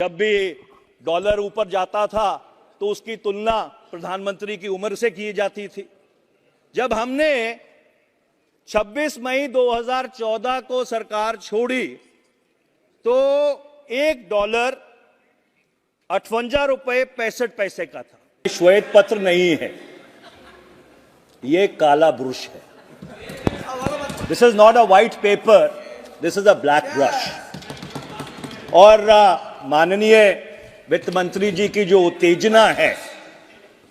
जब भी डॉलर ऊपर जाता था तो उसकी तुलना प्रधानमंत्री की उम्र से की जाती थी। जब हमने 26 मई 2014 को सरकार छोड़ी तो $1 ₹58.65 का था। श्वेत पत्र नहीं है, ये काला ब्रश है। This is not a white paper, this is a black brush. और माननीय वित्त मंत्री जी की जो उत्तेजना है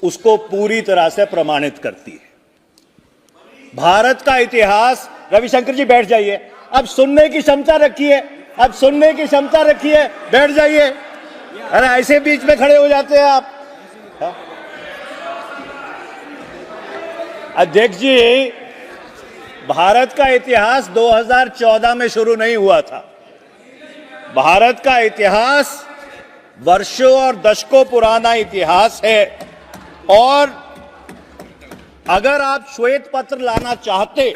उसको पूरी तरह से प्रमाणित करती है। भारत का इतिहास, रविशंकर जी बैठ जाइए, अब सुनने की क्षमता रखिए, अब सुनने की क्षमता रखिए, बैठ जाइए। अरे ऐसे बीच में खड़े हो जाते हैं आप। अध्यक्ष जी, भारत का इतिहास 2014 में शुरू नहीं हुआ था। भारत का इतिहास वर्षों और दशकों पुराना इतिहास है। और अगर आप श्वेत पत्र लाना चाहते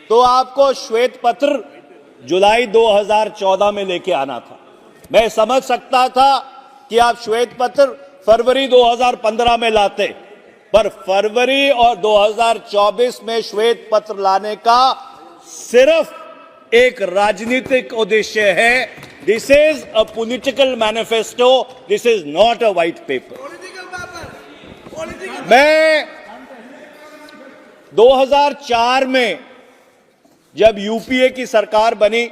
तो आपको श्वेत पत्र जुलाई 2014 में लेके आना था। मैं समझ सकता था कि आप श्वेत पत्र फरवरी 2015 में लाते, पर फरवरी और 2024 में श्वेत पत्र लाने का सिर्फ एक राजनीतिक उद्देश्य है। This is a political manifesto, this is not a white paper. मैं 2004 में जब यूपीए की सरकार बनी,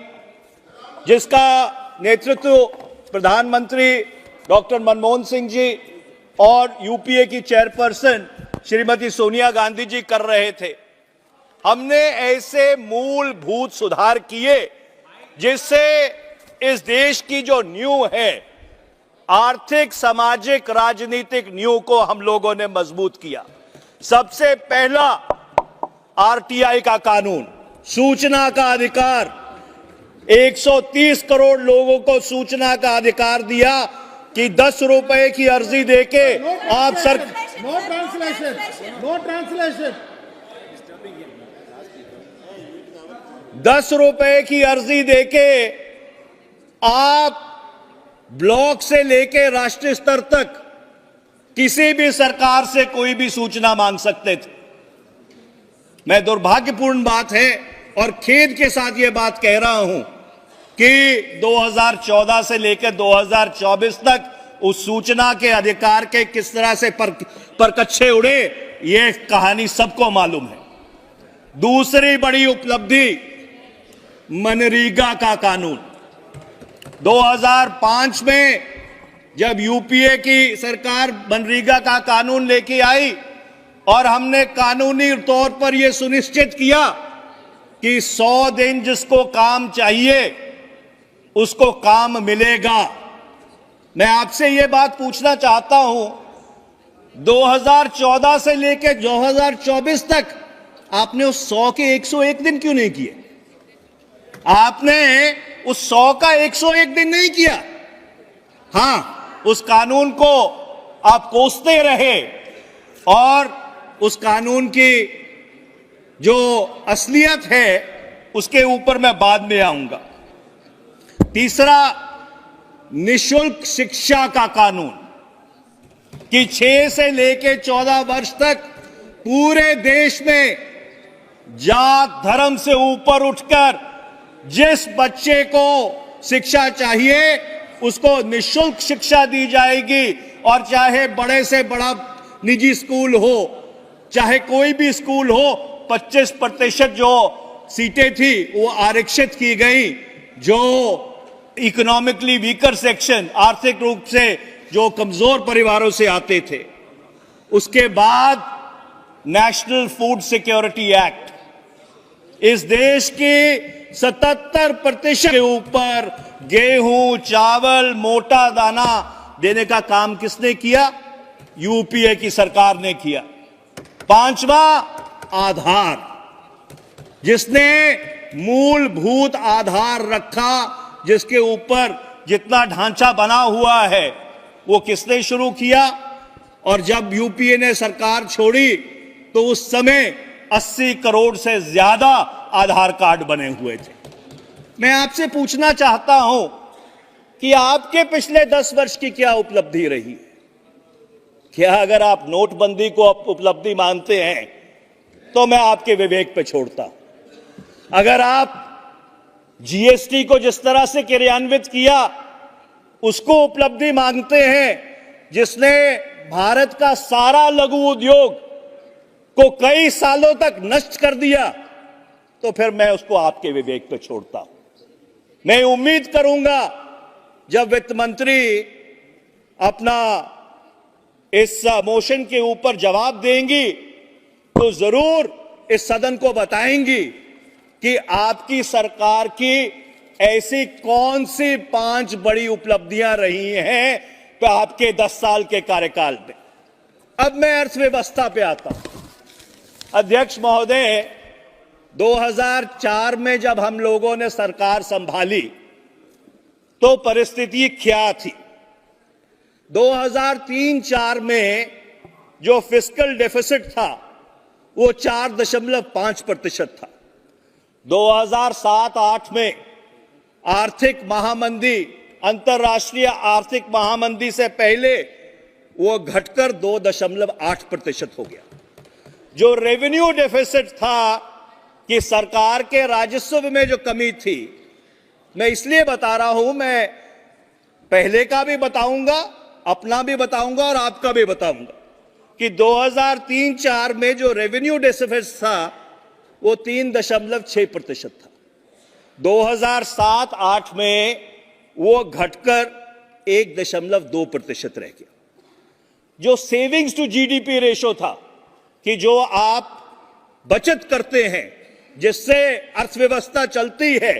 जिसका नेतृत्व प्रधानमंत्री डॉक्टर मनमोहन सिंह जी और यूपीए की चेयरपर्सन श्रीमती सोनिया गांधी जी कर रहे थे, हमने ऐसे मूलभूत सुधार किए जिससे इस देश की जो नींव है, आर्थिक, सामाजिक, राजनीतिक नींव को हम लोगों ने मजबूत किया। सबसे पहला आरटीआई का कानून, सूचना का अधिकार, 130 करोड़ लोगों को सूचना का अधिकार दिया कि 10 रुपए की अर्जी देके आप नो ट्रांसलेशन 10 रुपए की अर्जी देके आप ब्लॉक से लेके राष्ट्रीय स्तर तक किसी भी सरकार से कोई भी सूचना मांग सकते थे। मैं दुर्भाग्यपूर्ण बात है और खेद के साथ यह बात कह रहा हूं कि 2014 से लेकर 2024 तक उस सूचना के अधिकार के किस तरह से परकच्छे उड़े, यह कहानी सबको मालूम है। दूसरी बड़ी उपलब्धि, मनरेगा का कानून। 2005 में जब यूपीए की सरकार मनरेगा का कानून लेके आई और हमने कानूनी तौर पर यह सुनिश्चित किया कि 100 दिन जिसको काम चाहिए उसको काम मिलेगा। मैं आपसे यह बात पूछना चाहता हूं, 2014 से लेकर 2024 तक आपने उस 100 के 101 दिन क्यों नहीं किए? आपने उस 100 का 101 दिन नहीं किया। हां, उस कानून को आप कोसते रहे और उस कानून की जो असलियत है उसके ऊपर मैं बाद में आऊंगा। तीसरा, निशुल्क शिक्षा का कानून कि 6 से लेकर 14 वर्ष तक पूरे देश में जात धर्म से ऊपर उठकर जिस बच्चे को शिक्षा चाहिए उसको निशुल्क शिक्षा दी जाएगी। और चाहे बड़े से बड़ा निजी स्कूल हो, चाहे कोई भी स्कूल हो, 25% जो सीटें थी वो आरक्षित की गई। जो इकोनॉमिकली वीकर सेक्शन, आर्थिक रूप से जो कमजोर परिवारों से आते थे। उसके बाद नेशनल फूड सिक्योरिटी एक्ट, इस देश के 77% के ऊपर गेहूं, चावल, मोटा दाना देने का काम किसने किया? यूपीए की सरकार ने किया। 5वां, आधार, जिसने मूलभूत आधार रखा, जिसके ऊपर जितना ढांचा बना हुआ है वो किसने शुरू किया? और जब यूपीए ने सरकार छोड़ी तो उस समय 80 करोड़ से ज्यादा आधार कार्ड बने हुए थे। मैं आपसे पूछना चाहता हूं कि आपके पिछले 10 वर्ष की क्या उपलब्धि रही है। क्या अगर आप नोटबंदी को उपलब्धि मानते हैं तो मैं आपके विवेक पे छोड़ता हूं। अगर आप जीएसटी को जिस तरह से क्रियान्वित किया उसको उपलब्धि मानते हैं, जिसने भारत का सारा लघु उद्योग को कई सालों तक नष्ट कर दिया, तो फिर मैं उसको आपके विवेक पे छोड़ता हूं। मैं उम्मीद करूंगा जब वित्त मंत्री अपना इस मोशन के ऊपर जवाब देंगी तो जरूर इस सदन को बताएंगी कि आपकी सरकार की ऐसी कौन सी 5 बड़ी उपलब्धियां रही हैं तो आपके 10 साल के कार्यकाल में। अब मैं अर्थव्यवस्था पे आता हूं। अध्यक्ष महोदय, 2004 में जब हम लोगों ने सरकार संभाली तो परिस्थिति क्या थी। 2003-4 में जो फिस्कल डेफिसिट था वो 4.5% था। 2007-8 में आर्थिक महामंदी, अंतर्राष्ट्रीय आर्थिक महामंदी से पहले वो घटकर 2.8% हो गया। जो रेवेन्यू डेफिसिट था कि सरकार के राजस्व में जो कमी थी, मैं इसलिए बता रहा हूं, मैं पहले का भी बताऊंगा, अपना भी बताऊंगा और आपका भी बताऊंगा कि 2003-4 में जो रेवेन्यू डेफिसिट था वो 3.6% था। 2007-8 में वो घटकर 1.2% रह गया। जो सेविंग्स टू जीडीपी रेशो था कि जो आप बचत करते हैं जिससे अर्थव्यवस्था चलती है,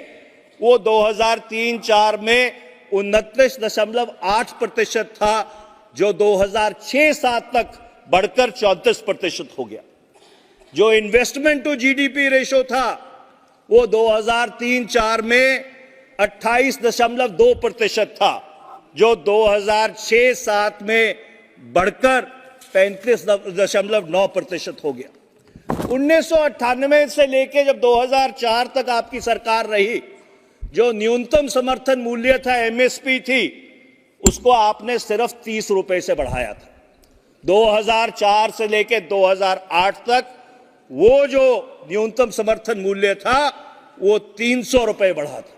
वो 2003-4 में 29.8% था, जो 2006-7 तक बढ़कर 34% हो गया। जो इन्वेस्टमेंट टू जीडीपी रेशो था वो 2003-4 में 28.2% था, जो 2006-7 में बढ़कर 35.9% हो गया। 1998 से लेके जब 2004 तक आपकी सरकार रही, जो न्यूनतम समर्थन मूल्य था, एमएसपी थी, उसको आपने सिर्फ 30 रुपए से बढ़ाया था। 2004 से लेके 2008 तक वो जो न्यूनतम समर्थन मूल्य था वो 300 रुपए बढ़ा था,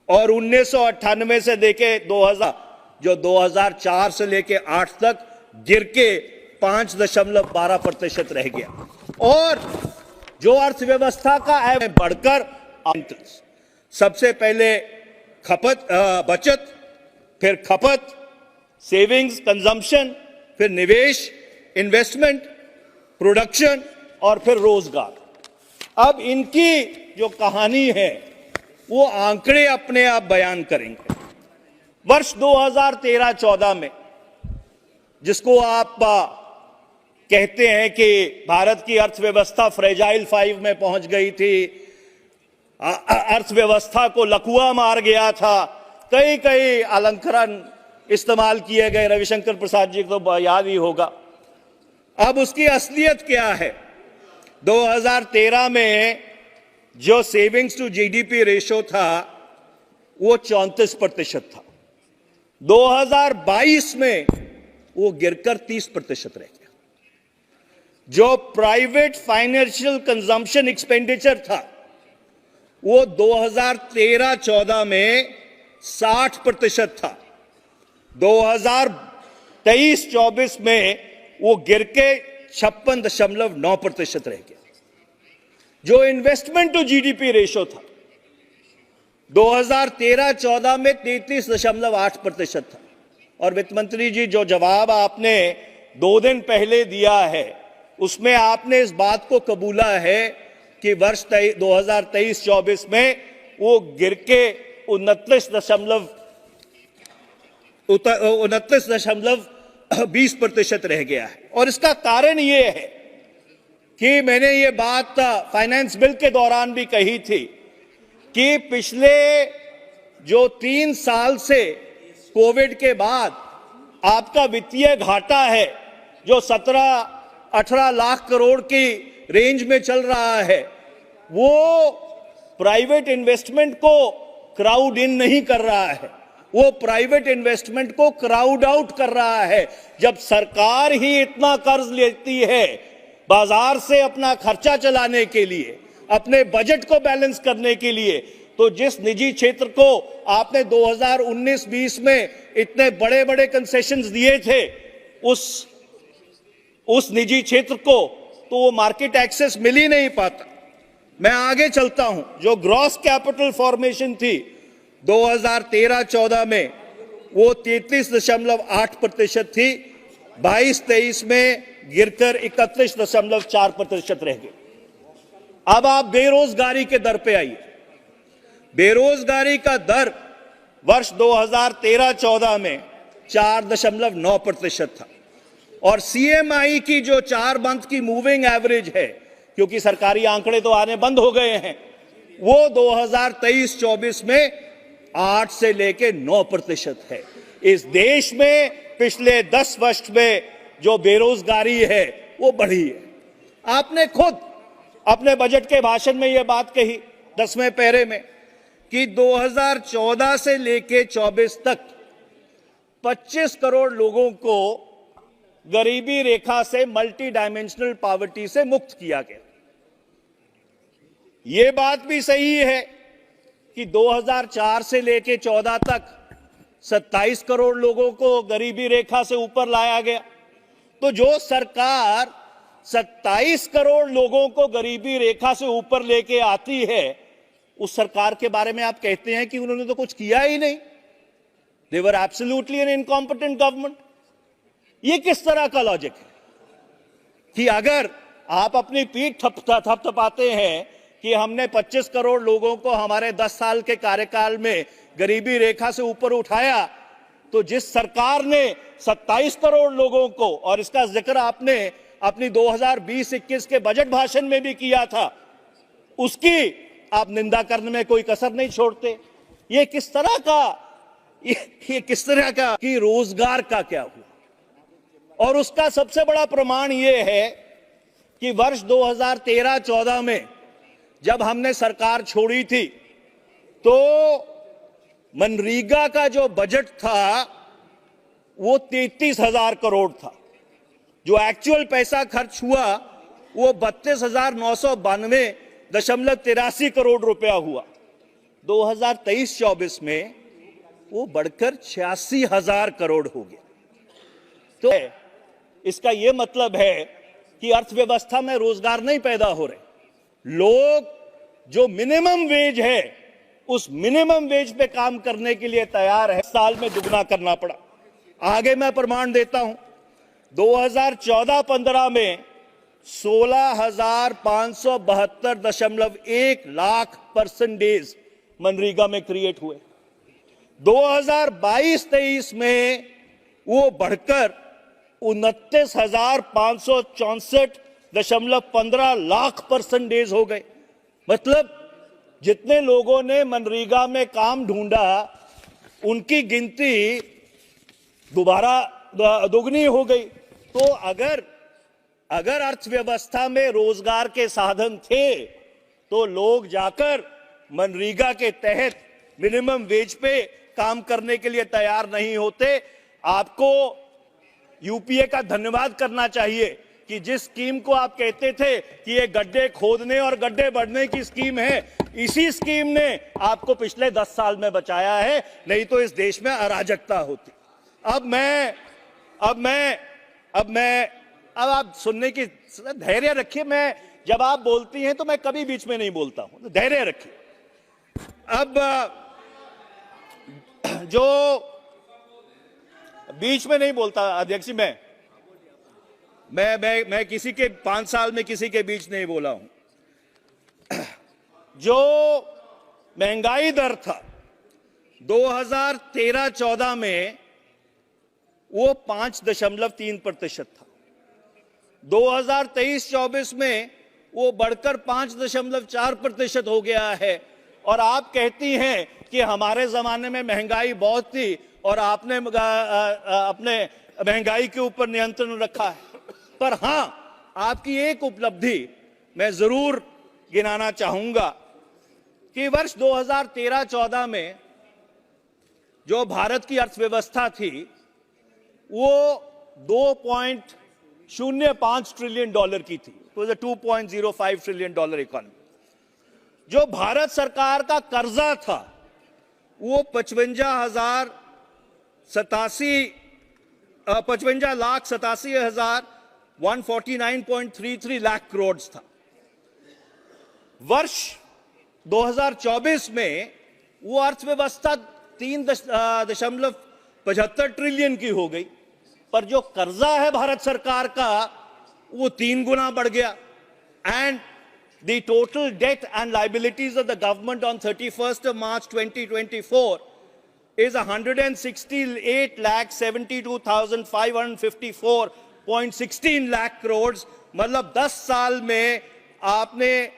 और 1998 से लेके 2004 से लेके 8 तक गिर के 5.12% रह गया। और जो अर्थव्यवस्था का है बढ़कर सबसे पहले बचत, फिर खपत, सेविंग्स, कंजम्पशन, फिर निवेश, इन्वेस्टमेंट, प्रोडक्शन और फिर रोजगार। अब इनकी जो कहानी है वो आंकड़े अपने आप बयान करेंगे। वर्ष 2013-14 में, जिसको आप कहते हैं कि भारत की अर्थव्यवस्था फ्रेजाइल 5 में पहुंच गई थी, अर्थव्यवस्था को लकुआ मार गया था, कई अलंकरण इस्तेमाल किए गए, रविशंकर प्रसाद जी को तो याद ही होगा। अब उसकी असलियत क्या है? 2013 में जो सेविंग्स टू जीडीपी रेशो था वो 34% था। 2022 में वो गिरकर 30% रह गया। जो प्राइवेट फाइनेंशियल कंजम्पशन एक्सपेंडिचर था वो 2013-14 में 60% था। 2023-24 में वो गिर के 56.9% रह गया। जो इन्वेस्टमेंट टू जीडीपी रेशो था 2013-14 में 33.8% था। और वित्त मंत्री जी, जो जवाब आपने 2 दिन पहले दिया है उसमें आपने इस बात को कबूला है कि वर्ष 2023-24 में वो गिर के 29.20% रह गया है। और इसका कारण ये है कि मैंने ये बात फाइनेंस बिल के दौरान भी कही थी कि पिछले जो 3 साल से कोविड के बाद आपका वित्तीय घाटा है जो 17-18 लाख करोड़ की रेंज में चल रहा है, वो प्राइवेट इन्वेस्टमेंट को क्राउड इन नहीं कर रहा है। वो प्राइवेट इन्वेस्टमेंट को क्राउड आउट कर रहा है। जब सरकार ही इतना कर्ज लेती है बाजार से अपना खर्चा चलाने के लिए, अपने बजट को बैलेंस करने के लिए, तो जिस निजी क्षेत्र को आपने 2019-20 में इतने बड़े बड़े कंसेशंस दिए थे उस निजी क्षेत्र को तो वो मार्केट एक्सेस मिल ही नहीं पाता। मैं आगे चलता हूं। जो ग्रॉस कैपिटल फॉर्मेशन थी 2013-14 में वो 33.8% थी, 22-23 में गिरकर 31.4% रह गई। अब आप बेरोजगारी के दर पे आइए। बेरोजगारी का दर वर्ष 2013-14 में 4.9% था और सीएमआई की जो 4 मंथ की मूविंग एवरेज है, क्योंकि सरकारी आंकड़े तो आने बंद हो गए हैं, वो 2023-24 में 8 से लेके 9% है। इस देश में पिछले 10 वर्ष में जो बेरोजगारी है वो बढ़ी है। आपने खुद अपने बजट के भाषण में यह बात कही 10वें पैरे में कि 2014 से लेके 24 तक 25 करोड़ लोगों को गरीबी रेखा से, मल्टी डायमेंशनल पॉवर्टी से मुक्त किया गया। यह बात भी सही है कि 2004 से लेके 14 तक 27 करोड़ लोगों को गरीबी रेखा से ऊपर लाया गया। तो जो सरकार 27 करोड़ लोगों को गरीबी रेखा से ऊपर लेके आती है, उस सरकार के बारे में आप कहते हैं कि उन्होंने तो कुछ किया ही नहीं। They were absolutely an incompetent government. ये किस तरह का लॉजिक है कि अगर आप अपनी पीठ थपथपाते हैं कि हमने 25 करोड़ लोगों को हमारे 10 साल के कार्यकाल में गरीबी रेखा से ऊपर उठाया, तो जिस सरकार ने 27 करोड़ लोगों को, और इसका जिक्र आपने अपनी 2020-21 के बजट भाषण में भी किया था, उसकी आप निंदा करने में कोई कसर नहीं छोड़ते। ये किस तरह का कि रोजगार का क्या हुआ? और उसका सबसे बड़ा प्रमाण यह है कि वर्ष 2013-14 में जब हमने सरकार छोड़ी थी तो मनरेगा का जो बजट था वो 33,000 करोड़ था। जो एक्चुअल पैसा खर्च हुआ वो 32,992.83 करोड़ रुपया हुआ। 2023-24 में वो बढ़कर 86,000 करोड़ हो गया। तो इसका यह मतलब है कि अर्थव्यवस्था में रोजगार नहीं पैदा हो रहे। लोग जो मिनिमम वेज है उस मिनिमम वेज पे काम करने के लिए तैयार है। साल में दुगना करना पड़ा। आगे मैं प्रमाण देता हूं। 2014-15 में 16,572.1 लाख परसेंटेज मनरेगा में क्रिएट हुए। 2022-23 में वो बढ़कर 29,564.15 लाख परसेंटेज हो गए। मतलब जितने लोगों ने मनरेगा में काम ढूंढा उनकी गिनती दोबारा दोगुनी हो गई। तो अगर अर्थव्यवस्था में रोजगार के साधन थे तो लोग जाकर मनरेगा के तहत मिनिमम वेज पे काम करने के लिए तैयार नहीं होते। आपको यूपीए का धन्यवाद करना चाहिए कि जिस स्कीम को आप कहते थे कि ये गड्ढे खोदने और गड्ढे बढ़ने की स्कीम है, इसी स्कीम ने आपको पिछले 10 साल में बचाया है, नहीं तो इस देश में अराजकता होती। अब आप सुनने की धैर्य रखिए। मैं जब आप बोलती हैं तो मैं कभी बीच में नहीं बोलता हूं, तो धैर्य रखिए। अब जो बीच में नहीं बोलता अध्यक्ष जी, मैं किसी के 5 साल में किसी के बीच नहीं बोला हूं। जो महंगाई दर था 2013-14 में वो 5.3% था। 2023-24 में वो बढ़कर 5.4% हो गया है। और आप कहती हैं कि हमारे जमाने में महंगाई बहुत थी और आपने अपने महंगाई के ऊपर नियंत्रण रखा है। पर हां, आपकी एक उपलब्धि मैं जरूर गिनाना चाहूंगा कि वर्ष 2013-14 में जो भारत की अर्थव्यवस्था थी वो 2.05 ट्रिलियन डॉलर की थी। It was a 2.05 trillion dollar economy. जो भारत सरकार का कर्जा था वो 55,87,149.33 लाख करोड़ था। वर्ष 2024 में वो अर्थव्यवस्था 3.75 ट्रिलियन की हो गई, पर जो कर्जा है भारत सरकार का वो 3 गुना बढ़ गया। And the total debt and liabilities of the government on 31st of March 2024 is 168,72,554.16 lakh crores। मतलब 10 साल में आपने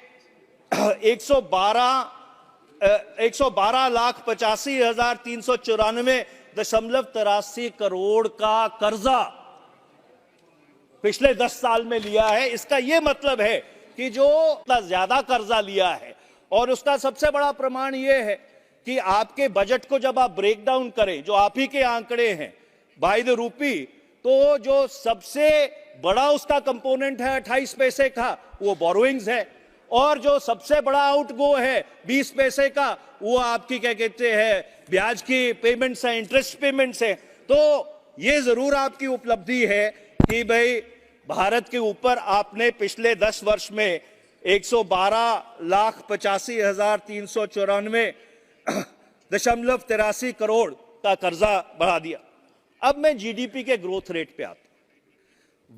112,85,394.83 करोड़ का कर्जा पिछले 10 साल में लिया है। इसका यह मतलब है कि जो ज्यादा कर्जा लिया है, और उसका सबसे बड़ा प्रमाण यह है कि आपके बजट को जब आप ब्रेक डाउन करें, जो आप ही के आंकड़े हैं बाय द रूपी, तो जो सबसे बड़ा उसका कंपोनेंट है 28 पैसे का वो बोरोइंग्स है, और जो सबसे बड़ा आउटगो है 20 पैसे का वो आपकी क्या कहते हैं ब्याज की पेमेंट्स है, इंटरेस्ट पेमेंट्स है। तो ये जरूर आपकी उपलब्धि है कि भाई भारत के ऊपर आपने पिछले 10 वर्ष में 112,85,394.83 करोड़ का कर्जा बढ़ा दिया। अब मैं जीडीपी के ग्रोथ रेट पे आता हूं।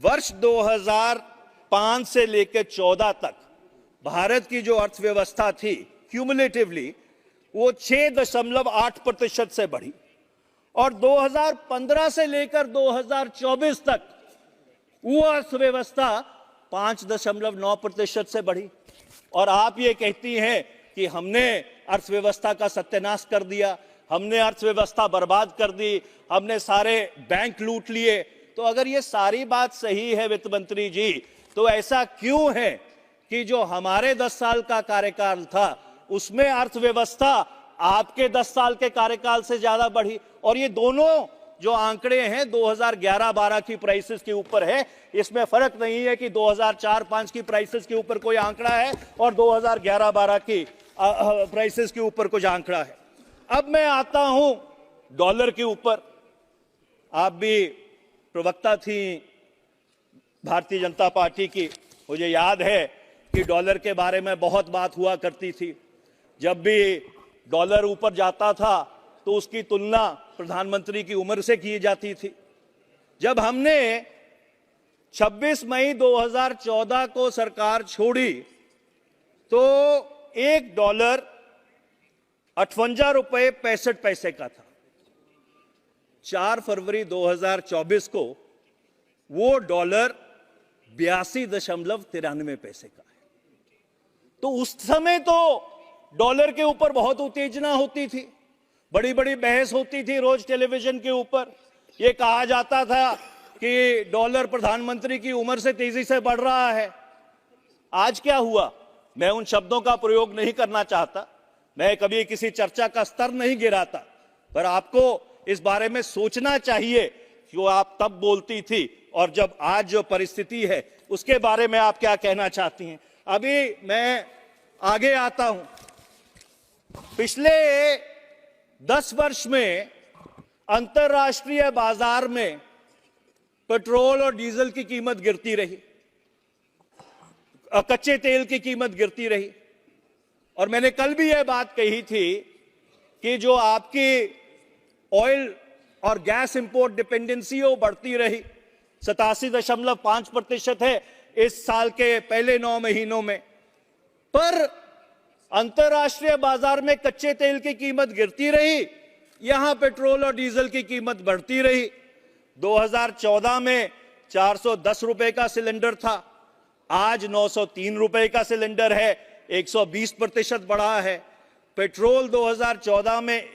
वर्ष 2005 से लेकर 14 तक भारत की जो अर्थव्यवस्था थी क्यूमुलेटिवली वो 6.8% से बढ़ी, और 2015 से लेकर 2024 तक वो अर्थव्यवस्था 5.9% से बढ़ी। और आप ये कहती हैं कि हमने अर्थव्यवस्था का सत्यानाश कर दिया, हमने अर्थव्यवस्था बर्बाद कर दी, हमने सारे बैंक लूट लिए। तो अगर ये सारी बात सही है वित्त मंत्री जी, तो ऐसा क्यों है कि जो हमारे 10 साल का कार्यकाल था उसमें अर्थव्यवस्था आपके 10 साल के कार्यकाल से ज्यादा बढ़ी? और ये दोनों जो आंकड़े हैं 2011-12 की प्राइसेस के ऊपर है, इसमें फर्क नहीं है कि 2004-5 की प्राइसेस के ऊपर कोई आंकड़ा है और 2011-12 की प्राइसेस के ऊपर कुछ आंकड़ा है। अब मैं आता हूं डॉलर के ऊपर। आप भी प्रवक्ता थी भारतीय जनता पार्टी की, मुझे याद है कि डॉलर के बारे में बहुत बात हुआ करती थी। जब भी डॉलर ऊपर जाता था तो उसकी तुलना प्रधानमंत्री की उम्र से की जाती थी। जब हमने 26 मई 2014 को सरकार छोड़ी तो $1 ₹58.65 का था। 4 फरवरी 2024 को वो डॉलर 82.93 का है। तो उस समय तो डॉलर के ऊपर बहुत उत्तेजना होती थी, बड़ी बड़ी बहस होती थी रोज टेलीविजन के ऊपर। ये कहा जाता था कि डॉलर प्रधानमंत्री की उम्र से तेजी से बढ़ रहा है। आज क्या हुआ? मैं उन शब्दों का प्रयोग नहीं करना चाहता, मैं कभी किसी चर्चा का स्तर नहीं गिराता, पर आपको इस बारे में सोचना चाहिए कि वो आप तब बोलती थी और जब आज जो परिस्थिति है उसके बारे में आप क्या कहना चाहती हैं। अभी मैं आगे आता हूं। पिछले 10 वर्ष में अंतर्राष्ट्रीय बाजार में पेट्रोल और डीजल की कीमत गिरती रही, कच्चे तेल की कीमत गिरती रही, और मैंने कल भी यह बात कही थी कि जो आपकी ऑयल और गैस इंपोर्ट डिपेंडेंसी वो बढ़ती रही। 87.5% है इस साल के पहले 9 महीनों में, पर अंतर्राष्ट्रीय बाजार में कच्चे तेल की कीमत गिरती रही, यहां पेट्रोल और डीजल की कीमत बढ़ती रही। 2014 में 410 रुपए का सिलेंडर था, आज 903 रुपए का सिलेंडर है, 120% बढ़ा है। पेट्रोल 2014 में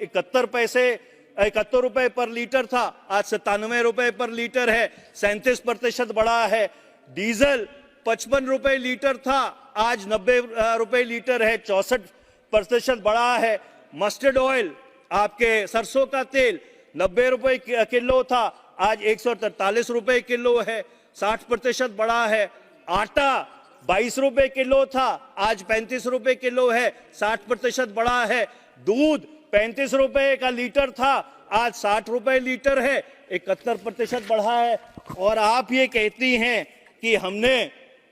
71 रुपए पर लीटर था, आज 97 रुपए पर लीटर है, 37% बढ़ा है। डीजल 55 रुपए लीटर था, आज 90 रुपए लीटर है, 64% बढ़ा है। मस्टर्ड ऑयल आपके सरसों का तेल 90 रुपए किलो था, आज 143 रुपए किलो है, 60% बढ़ा है। आटा 22 रुपए किलो था, आज 35 रुपए किलो है, 60% बढ़ा है। दूध 35 रुपए का लीटर था, आज 60 रुपए लीटर है, 71% बढ़ा है। और आप ये कहती हैं कि हमने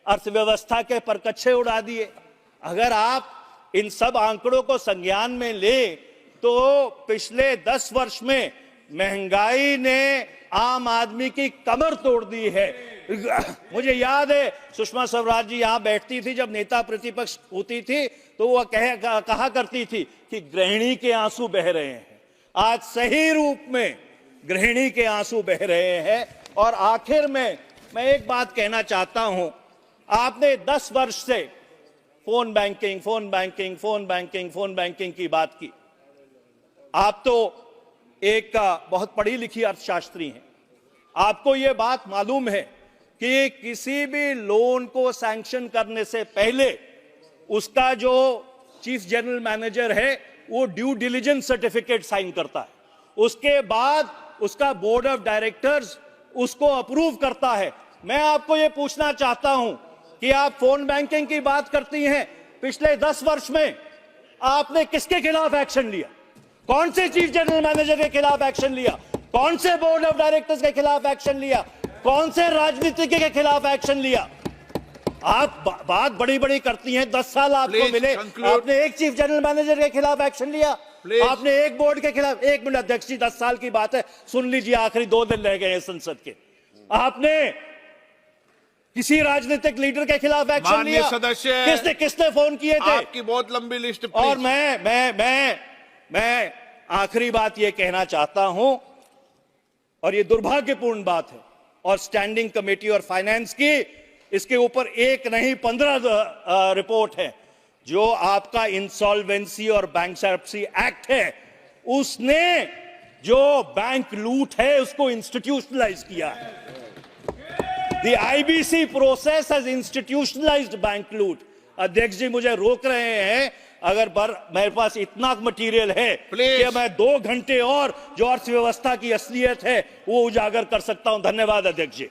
अर्थव्यवस्था के परकच्छे उड़ा दिए। अगर आप इन सब आंकड़ों को संज्ञान में ले तो पिछले 10 वर्ष में महंगाई ने आम आदमी की कमर तोड़ दी है। मुझे याद है सुषमा स्वराज जी यहां बैठती थी जब नेता प्रतिपक्ष होती थी, तो वह कहा करती थी कि गृहिणी के आंसू बह रहे हैं। आज सही रूप में गृहिणी के आंसू बह रहे हैं। और आखिर में मैं एक बात कहना चाहता हूं, आपने 10 वर्ष से phone banking phone banking phone banking phone banking की बात की। आप तो एक बहुत पढ़ी लिखी अर्थशास्त्री हैं, आपको यह बात मालूम है कि किसी भी लोन को सैंक्शन करने से पहले उसका जो चीफ जनरल मैनेजर है वो ड्यू डिलिजेंस सर्टिफिकेट साइन करता है, उसके बाद उसका बोर्ड ऑफ डायरेक्टर्स उसको अप्रूव करता है। मैं आपको यह पूछना चाहता हूं कि आप फोन बैंकिंग की बात करती हैं, पिछले 10 वर्ष में आपने किसके खिलाफ एक्शन लिया? कौन से चीफ जनरल मैनेजर के खिलाफ एक्शन लिया? कौन से बोर्ड ऑफ डायरेक्टर्स के खिलाफ एक्शन लिया? कौन से राजनीतिज्ञ के खिलाफ एक्शन लिया? आप बात बड़ी बड़ी करती हैं, 10 साल आपको मिले, आपने एक चीफ जनरल मैनेजर के खिलाफ एक्शन लिया? आपने एक बोर्ड के खिलाफ? 1 मिनट अध्यक्ष जी, 10 साल की बात है, सुन लीजिए, आखिरी 2 दिन रह गए हैं संसद के। आपने किसी राजनीतिक लीडर के खिलाफ एक्शन लिया? सदस्य किसने फोन किए थे? आपकी बहुत लंबी लिस्ट। और मैं आखिरी बात यह कहना चाहता हूं, और यह दुर्भाग्यपूर्ण बात है, और स्टैंडिंग कमेटी और फाइनेंस की इसके ऊपर एक नहीं 15 रिपोर्ट है। जो आपका इंसॉल्वेंसी और बैंकरप्सी एक्ट है, उसने जो बैंक लूट है उसको इंस्टीट्यूशनलाइज किया है। The IBC process has institutionalized bank लूट। अध्यक्ष जी मुझे रोक रहे हैं, अगर मेरे पास इतना मटेरियल है कि मैं 2 घंटे और जो अर्थव्यवस्था की असलियत है वो उजागर कर सकता हूं। धन्यवाद अध्यक्ष जी।